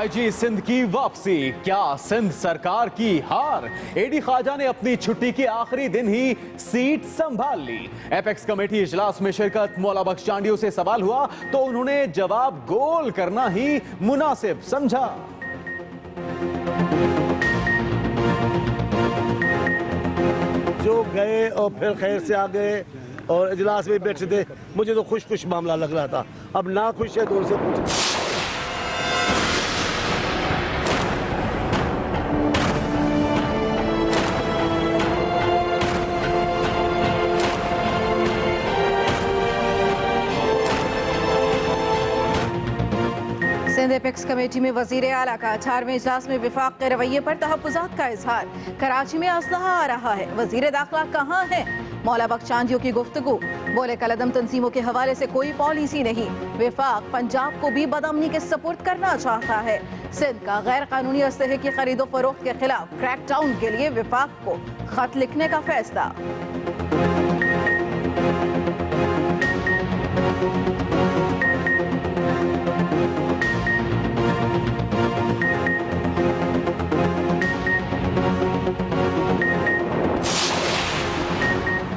IG Sindh की वापसी, क्या सिंध सरकार की हार? एडी ख्वाजा ने अपनी छुट्टी के आखिरी दिन ही सीट संभाल ली। एपेक्स कमेटी इजलास में शिरकत, मौला बख्श चांडियों से सवाल हुआ तो उन्होंने जवाब गोल करना ही मुनासिब समझा। जो गए और फिर खैर से आ गए और इजलास में बैठे थे, मुझे तो खुश मामला लग रहा था। अब ना खुश है तो उनसे पूछे। सिंध एपेक्स कमेटी में वजीर आला का 18वें इजलास में विफाक के रवैये पर तहफ़्फ़ुज़ात का इजहार। कराची में असलहा आ रहा है, वजीर दाखिला कहाँ है? मौला बख्श चांदियों की गुफ्तगू, बोले कलअदम तंजीमों के हवाले से कोई पॉलिसी नहीं। विफाक पंजाब को भी बदअमनी के सपुर्द करना चाहता है। सिंध का गैर कानूनी असलहे की खरीदो फरोख्त के खिलाफ क्रैकडाउन के लिए विफाक को खत लिखने का फैसला।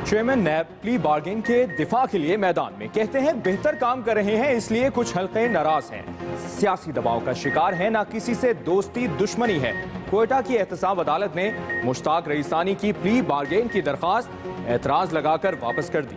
चेयरमैन नैब प्ली बार्गेन के दिफा के लिए मैदान में, कहते हैं बेहतर काम कर रहे हैं इसलिए कुछ हल्के नाराज हैं, सियासी दबाव का शिकार है, ना किसी से दोस्ती दुश्मनी है। क्वेटा की एहतसाब अदालत ने मुश्ताक रईसानी की प्ली बार्गेन की दरखास्त एतराज लगाकर वापस कर दी।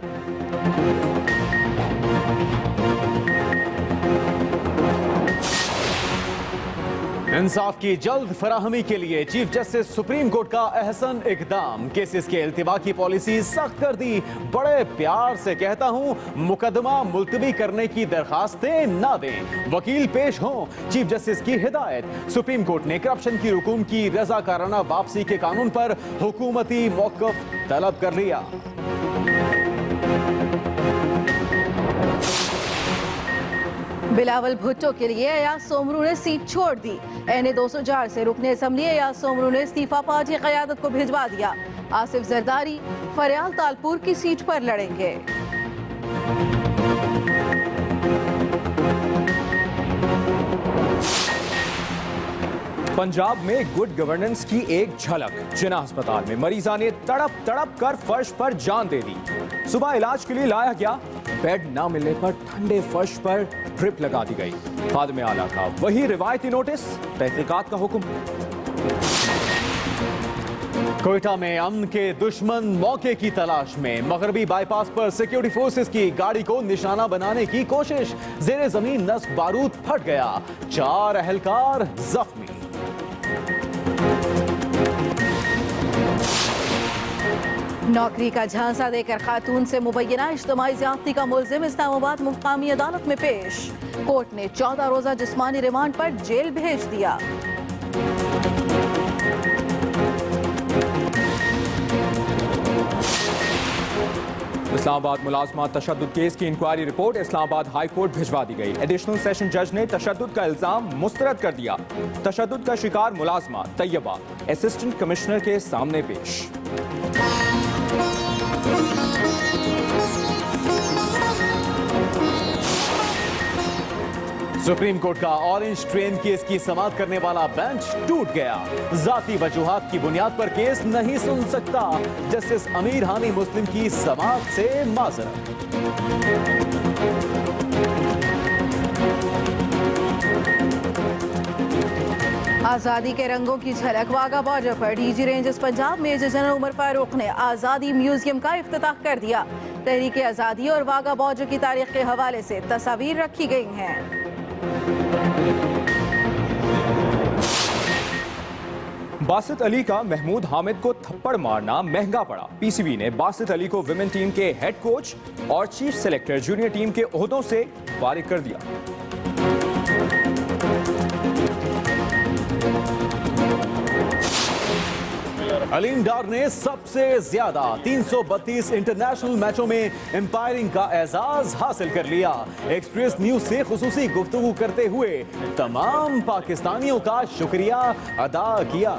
इंसाफ की जल्द फराहमी के लिए चीफ जस्टिस सुप्रीम कोर्ट का अहसन इकदाम, केसेस के इल्तिवा की पॉलिसी सख्त कर दी। बड़े प्यार से कहता हूं, मुकदमा मुलतवी करने की दरखास्तें ना दें, वकील पेश हों, चीफ जस्टिस की हिदायत। सुप्रीम कोर्ट ने करप्शन की हुकूम की रजाकाराना वापसी के कानून पर हुकूमती मौक़िफ़ तलब कर लिया। बिलावल भुट्टो के लिए अयाज सोमरू ने सीट छोड़ दी। एन 204 से रुकने असम्बली अयाज सोमरू ने इस्तीफा पार्टी क़यादत को भिजवा दिया। आसिफ जरदारी फरियाल तालपुर की सीट पर लड़ेंगे। पंजाब में गुड गवर्नेंस की एक झलक। जिना अस्पताल में मरीजा ने तड़प तड़प कर फर्श पर जान दे दी। सुबह इलाज के लिए लाया गया, बेड ना मिलने पर ठंडे फर्श पर ड्रिप लगा दी गई। खादिम आला का वही रिवायती नोटिस, तहकीकात का हुक्म। कोयटा में अमन के दुश्मन मौके की तलाश में, मगरबी बाईपास पर सिक्योरिटी फोर्सेस की गाड़ी को निशाना बनाने की कोशिश, जेरे जमीन नस्ब बारूद फट गया, 4 अहलकार जख्मी। नौकरी का झांसा देकर खातून से मुबैना इज्तिमाई ज़्यादती का मुल्जिम इस्लामाबाद मुकामी अदालत में पेश। कोर्ट ने 14 रोजा जिस्मानी रिमांड पर जेल भेज दिया। इस्लामाबाद मुलाजमा तशद्दुद केस की inquiry report Islamabad high court भिजवा दी गई। एडिशनल सेशन जज ने तशद्दुद का इल्जाम मुस्तरद कर दिया। तशद्दुद का शिकार मुलाजमा तैयबा असिस्टेंट कमिश्नर के सामने पेश। सुप्रीम कोर्ट का ऑरेंज ट्रेन केस की समाअत करने वाला बेंच टूट गया। जाती वजूहात की बुनियाद पर केस नहीं सुन सकता। जस्टिस अमीर हानी मुस्लिम की समाअत से माजरत। आज़ादी के रंगों की झलक। वाघा बॉर्डर पर DG rangers Punjab major general Umar Farooq ने आज़ादी म्यूजियम का इफ्तिताह कर दिया। तहरीक आज़ादी और वाघा बॉर्डर की तारीख के हवाले से तस्वीर रखी गई हैं। बासित अली का महमूद हामिद को थप्पड़ मारना महंगा पड़ा। पीसीबी ने बासित अली को विमेन टीम के हेड कोच और चीफ सेलेक्टर जूनियर टीम के ओहदों से फारिग कर दिया। अलीम डार ने सबसे ज्यादा 332 इंटरनेशनल मैचों में एम्पायरिंग का एजाज हासिल कर लिया। एक्सप्रेस न्यूज से खुसूसी गुफ्तगू करते हुए तमाम पाकिस्तानियों का शुक्रिया अदा किया।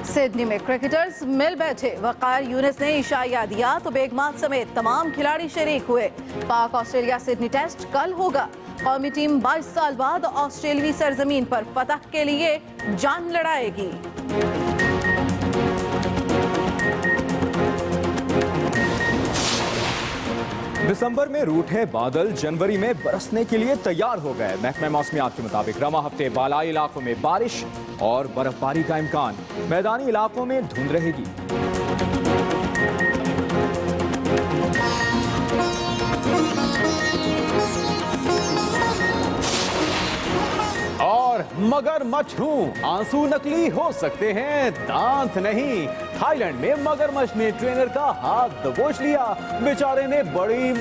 सिडनी में क्रिकेटर्स मिल बैठे। वकार यूनिस ने इशारा दिया तो बेगमात समेत तमाम खिलाड़ी शरीक हुए। पाक ऑस्ट्रेलिया सिडनी टेस्ट कल होगा। कौमी टीम 22 साल बाद ऑस्ट्रेलियावी सरजमीन पर फतह के लिए जान लड़ाएगी। दिसंबर में रूठे बादल जनवरी में बरसने के लिए तैयार हो गए। महकमा मौसमियात के मुताबिक रवा हफ्ते बालाई इलाकों में बारिश और बर्फबारी का इम्कान, मैदानी इलाकों में धुंध रहेगी। और मगरमच्छ हूं, आंसू नकली हो सकते हैं, दांत नहीं। थाईलैंड में मगरमच्छ ने ट्रेनर का हाथ दबोच लिया, बेचारे ने बड़ी